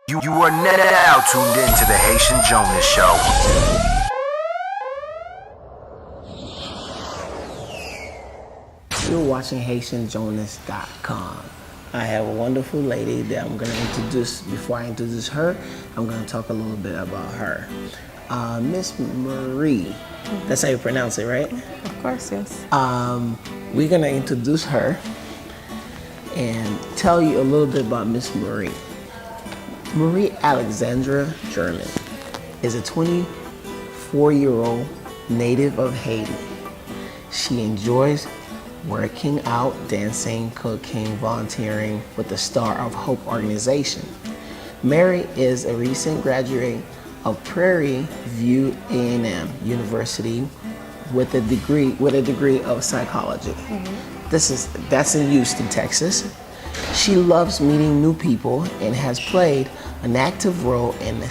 You are now tuned in to the Haitian Jonas Show. You're watching HaitianJonas.com. I have a wonderful lady that I'm going to introduce. Before I introduce her, I'm going to talk a little bit about her. Miss Marie. That's how you pronounce it, right? Of course, yes. We're going to introduce her and tell you a little bit about Miss Marie. Marie Alexandre German is a 24-year-old native of Haiti. She enjoys working out, dancing, cooking, volunteering with the Star of Hope organization. Mary is a recent graduate of Prairie View A&M University with a degree of psychology. That's in Houston, Texas. She loves meeting new people and has played an active role in the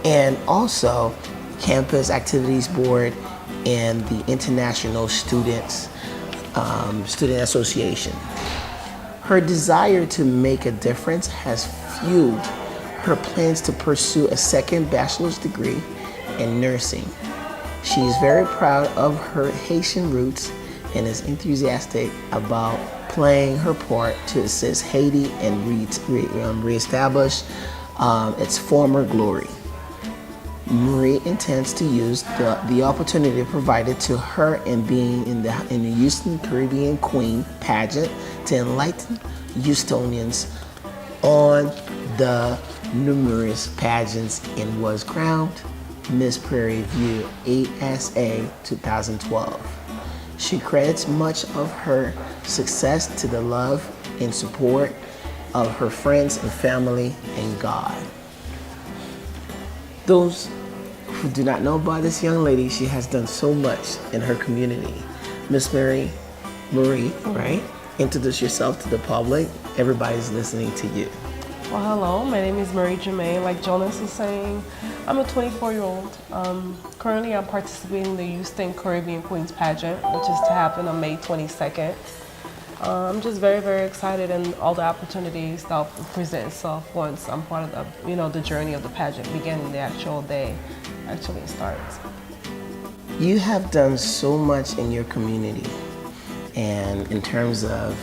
and also Campus Activities Board and the International Student Association. Her desire to make a difference has fueled her plans to pursue a second bachelor's degree in nursing. She is very proud of her Haitian roots and is enthusiastic about playing her part to assist Haiti and reestablish its former glory. Marie intends to use the opportunity provided to her in being in the Houston Caribbean Queen pageant to enlighten Houstonians on the numerous pageants and was crowned Miss Prairie View ASA 2012. She credits much of her success to the love and support of her friends and family and God. Those who do not know about this young lady, she has done so much in her community. Miss Marie, right? Introduce yourself to the public. Everybody's listening to you. Well, hello, my name is Marie Germain. Like Jonas was saying, I'm a 24-year-old. Currently, I'm participating in the Houston Caribbean Queens pageant, which is to happen on May 22nd. I'm just very, very excited and all the opportunities that will present itself once I'm part of the journey of the pageant beginning the actual day actually starts. You have done so much in your community and in terms of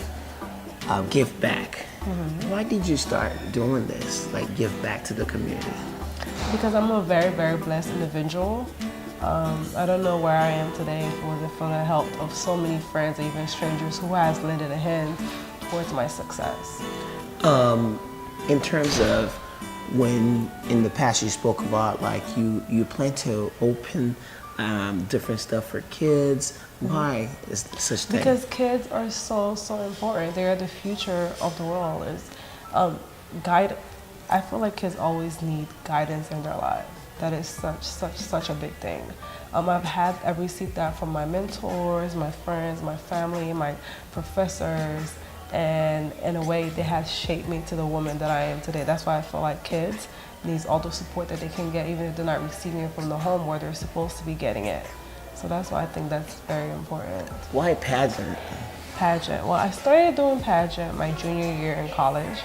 give back. Why did you start doing this, like give back to the community? Because I'm a very, very blessed individual. I don't know where I am today if it wasn't for the help of so many friends or even strangers who has lended a hand towards my success. In terms of when in the past you spoke about like you plan to open different stuff for kids. Why is such thing? Because kids are so important. They are the future of the world. I feel like kids always need guidance in their life. That is such a big thing. I've received that from my mentors, my friends, my family, my professors, and in a way they have shaped me to the woman that I am today. That's why I feel like kids needs all the support that they can get, even if they're not receiving it from the home where they're supposed to be getting it. So that's why I think that's very important. Why pageant? Pageant. Well, I started doing pageant my junior year in college.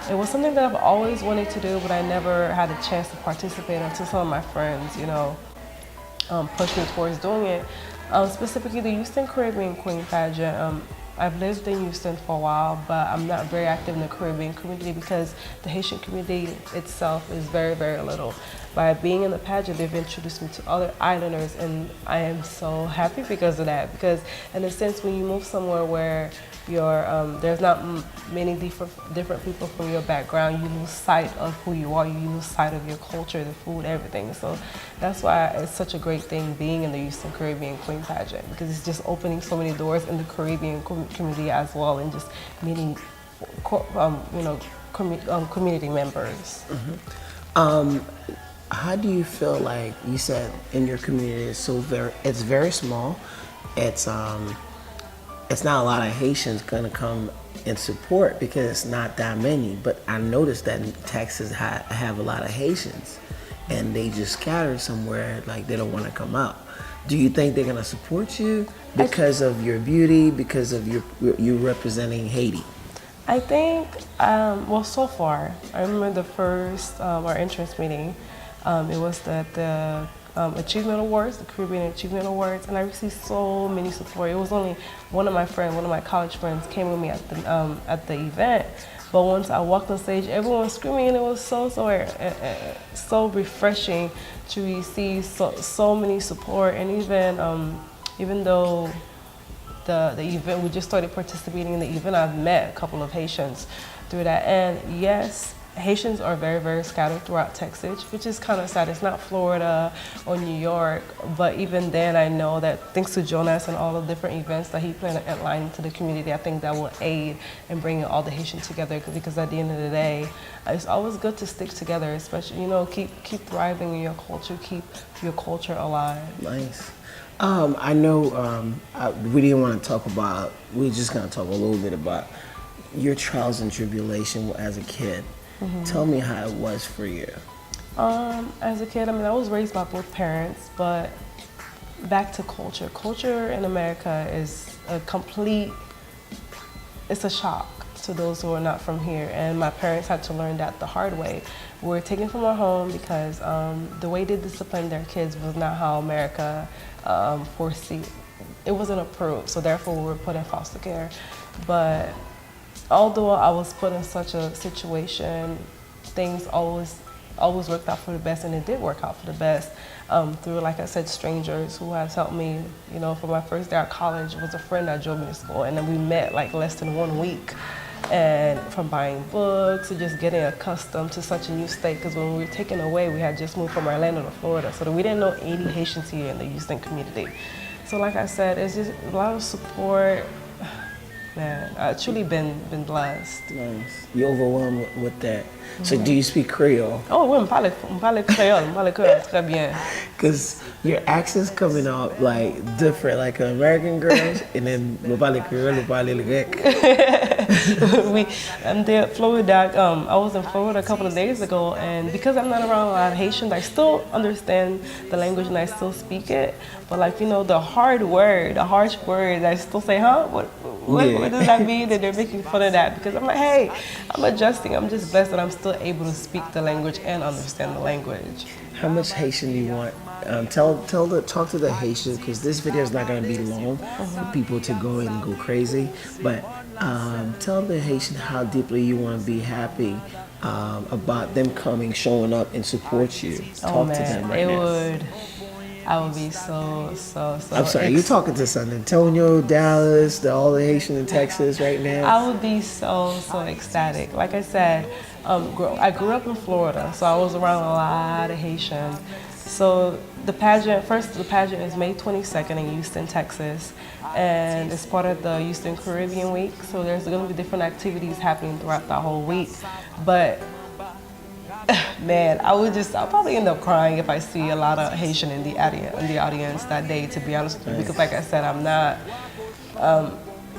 It was something that I've always wanted to do, but I never had a chance to participate until some of my friends, pushed me towards doing it. Specifically, the Houston Caribbean Queen pageant. I've lived in Houston for a while, but I'm not very active in the Caribbean community because the Haitian community itself is very, very little. By being in the pageant, they've introduced me to other islanders, and I am so happy because of that. Because in a sense, when you move somewhere where there's not many different people from your background, you lose sight of who you are, you lose sight of your culture, the food, everything. So that's why it's such a great thing being in the Houston Caribbean Queen pageant, because it's just opening so many doors in the Caribbean community as well, and just meeting community members. How do you feel like you said in your community it's very small. It's not a lot of Haitians gonna come and support because it's not that many. But I noticed that in Texas have a lot of Haitians, and they just scatter somewhere like they don't want to come out. Do you think they're gonna support you because of your beauty, because of you representing Haiti? I think, well, so far, I remember the first, our entrance meeting, it was the Achievement Awards, the Caribbean Achievement Awards, and I received so many support. It was only one of my college friends came with me at the event, but once I walked on stage, everyone was screaming, and it was so refreshing to receive so many support, and even though the event, we just started participating in the event, I've met a couple of Haitians through that. And yes, Haitians are very, very scattered throughout Texas, which is kind of sad. It's not Florida or New York, but even then I know that thanks to Jonas and all the different events that he planned to outline to the community, I think that will aid in bringing all the Haitians together, because at the end of the day, it's always good to stick together, especially, keep thriving in your culture, keep your culture alive. Nice. I know we didn't want to talk about, we're just going to talk a little bit about your trials and tribulation as a kid. Tell me how it was for you. As a kid, I was raised by both parents, but back to culture. Culture in America is it's a shock to those who are not from here. And my parents had to learn that the hard way. We were taken from our home because the way they disciplined their kids was not how America foresee. It wasn't approved, so therefore we were put in foster care. But although I was put in such a situation, things always worked out for the best, and it did work out for the best through, like I said, strangers who has helped me. For my first day at college, it was a friend that drove me to school, and then we met like less than 1 week. And from buying books to just getting accustomed to such a new state, because when we were taken away, we had just moved from Orlando to Florida, so that we didn't know any Haitians here in the Houston community. So like I said, it's just a lot of support. Man, I've truly been blessed. Nice. You're overwhelmed with that. So do you speak Creole? Oh oui, on parle créole très bien. Because your accent's coming out like different, like American girls, and then we parle Creole, we parle grec. I'm there at Florida. I was in Florida a couple of days ago, and because I'm not around a lot of Haitians, I still understand the language and I still speak it. But the harsh word, I still say, huh? What does that mean? And they're making fun of that, because I'm like, hey, I'm adjusting. I'm just blessed that I'm still able to speak the language and understand the language. How much Haitian do you want? Talk to the Haitians, because this video is not going to be long for people to go and go crazy. But tell the Haitian how deeply you want to be happy about them coming, showing up, and support you. Talk to them right now. I would be so. I'm sorry, you're talking to San Antonio, Dallas, all the Haitians in Texas right now. I would be so ecstatic. Like I said, I grew up in Florida, so I was around a lot of Haitians. So the pageant is May 22nd in Houston, Texas, and it's part of the Houston Caribbean Week. So there's going to be different activities happening throughout the whole week. But man, I'll probably end up crying if I see a lot of Haitian in the audience that day, to be honest with you, because like I said,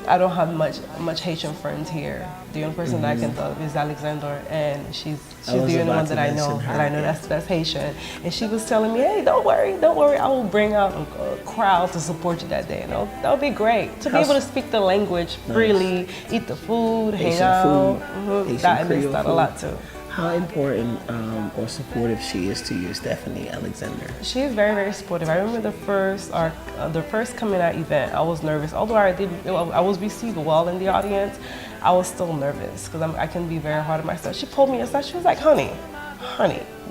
I don't have much Haitian friends here. The only person that I can think of is ALEXANDRE, and she's the only one that I know that's Haitian. And she was telling me, hey, don't worry, I will bring out a crowd to support you that day. That would be great, to be able to speak the language freely, eat the food, hang out. That means a lot too. How important or supportive she is to you, Stephanie Alexander? She is very, very supportive. I remember the first coming out event, I was nervous. Although I was received well in the audience, I was still nervous because I can be very hard on myself. She pulled me aside. She was like, honey,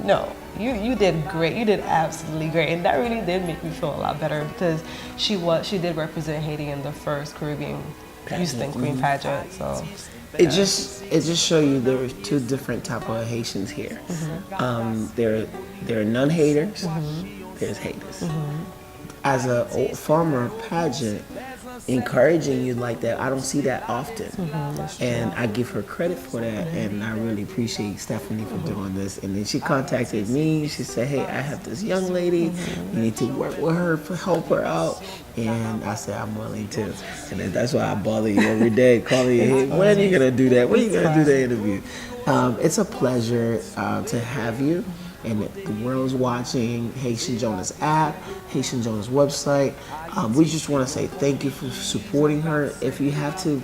no, you did great. You did absolutely great. And that really did make me feel a lot better, because she did represent Haiti in the first Caribbean Houston Queen pageant. So it just show you there are two different type of Haitians here. There are non-haters. There's haters. As a former pageant, encouraging you like that, I don't see that often. And I give her credit for that, and I really appreciate Stephanie for doing this. And then she contacted me. She said, hey, I have this young lady. You need to work with her, help her out. And I said, I'm willing to. And then that's why I bother you every day, calling you, hey, when are you going to do that? When are you going to do the interview? It's a pleasure to have you. And the world's watching. Haitian Jonas app, Haitian Jonas website. We just want to say thank you for supporting her. If you have to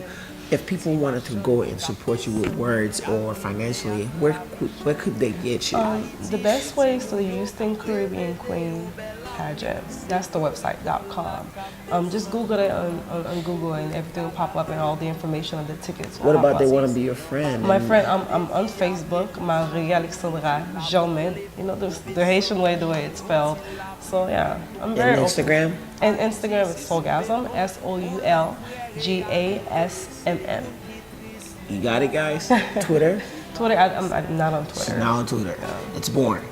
if people wanted to go and support you with words or financially, where could they get you? The best way is the Houston Caribbean Queen pageant. That's the website.com. Just Google it on Google and everything will pop up and all the information of the tickets. What about they want to be your friend? My friend, I'm on Facebook, Marie ALEXANDRE Jaume. You know, the Haitian way, the way it's spelled. So yeah, I'm very and Instagram? Open. And Instagram is Soulgasm, SOULGASMM. You got it, guys? Twitter? Twitter, I'm not on Twitter. She's not on Twitter. It's boring.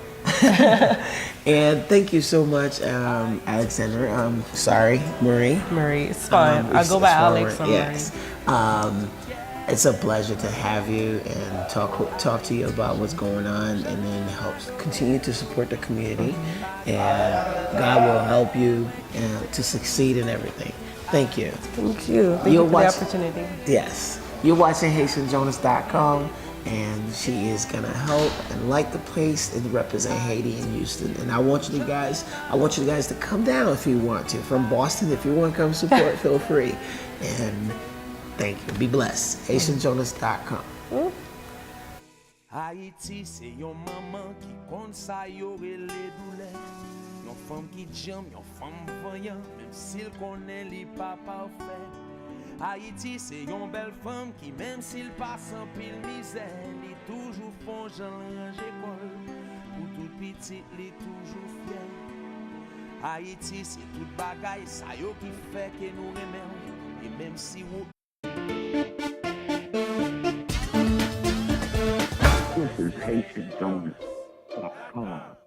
And thank you so much, Alexandre. Sorry, Marie. Marie, it's fine. I go by Alex or yes. Marie. It's a pleasure to have you and talk to you about what's going on, and then help continue to support the community. And God will help you to succeed in everything. Thank you. Thank you. Thank you for the opportunity. Yes. You're watching HaitianJonas.com, and she is gonna help and like the place and represent Haiti in Houston. And I want you guys to come down if you want to. From Boston, if you want to come support, feel free. And thank you. Be blessed. HaitianJonas.com. Haïti, c'est yon maman qui kon sa yore les douleurs. Yon femme qui jam, yon femme voyant, même s'il connaît li pas parfait. Haïti, c'est yon belle femme qui, même s'il passe en pile misère, li toujours font jan range école. Pour tout petit, li toujours fier. Haïti, c'est tout bagay, sa yo qui fait que nous remen. Et même si vous This is HaitianJonas.com.